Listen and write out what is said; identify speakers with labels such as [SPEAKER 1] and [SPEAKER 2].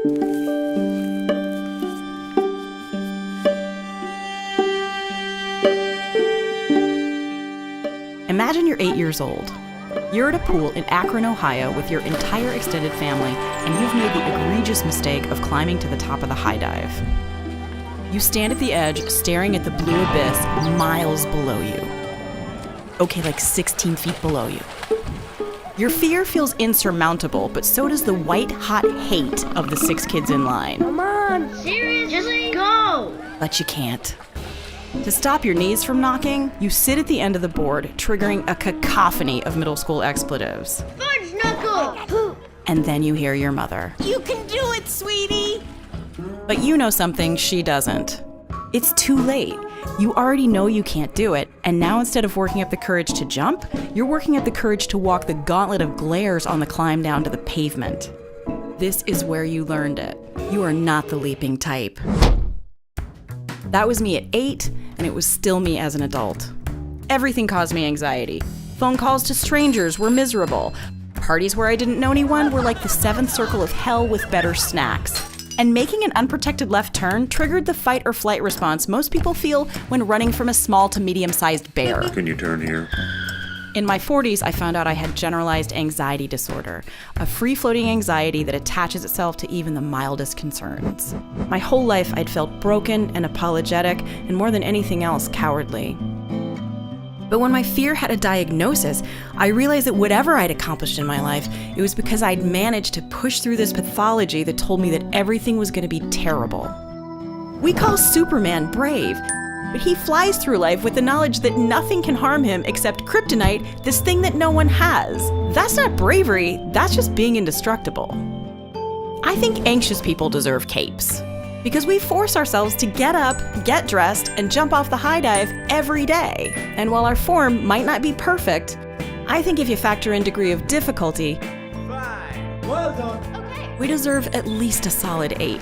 [SPEAKER 1] Imagine you're 8 years old. You're at a pool in Akron, Ohio with your entire extended family, and you've made the egregious mistake of climbing to the top of the high dive. You stand at the edge, staring at the blue abyss miles below you. Okay, like 16 feet below you. Your fear feels insurmountable, but so does the white-hot hate of the 6 kids in line.
[SPEAKER 2] Come on, seriously? Just go!
[SPEAKER 1] But you can't. To stop your knees from knocking, you sit at the end of the board, triggering a cacophony of middle school expletives.
[SPEAKER 2] Fudge knuckle!
[SPEAKER 1] And then you hear your mother.
[SPEAKER 3] You can do it, sweetie!
[SPEAKER 1] But you know something she doesn't. It's too late. You already know you can't do it, and now instead of working up the courage to jump, you're working up the courage to walk the gauntlet of glares on the climb down to the pavement. This is where you learned it. You are not the leaping type. That was me at 8, and it was still me as an adult. Everything caused me anxiety. Phone calls to strangers were miserable. Parties where I didn't know anyone were like the 7th circle of hell with better snacks. And making an unprotected left turn triggered the fight or flight response most people feel when running from a small to medium-sized bear.
[SPEAKER 4] Can you turn here?
[SPEAKER 1] In my 40s, I found out I had generalized anxiety disorder, a free-floating anxiety that attaches itself to even the mildest concerns. My whole life, I'd felt broken and apologetic, and more than anything else, cowardly. But when my fear had a diagnosis, I realized that whatever I'd accomplished in my life, it was because I'd managed to push through this pathology that told me that everything was going to be terrible. We call Superman brave, but he flies through life with the knowledge that nothing can harm him except kryptonite, this thing that no one has. That's not bravery, that's just being indestructible. I think anxious people deserve capes, because we force ourselves to get up, get dressed, and jump off the high dive every day. And while our form might not be perfect, I think if you factor in degree of difficulty,
[SPEAKER 5] Fine. Well done.
[SPEAKER 1] we deserve at least a solid 8.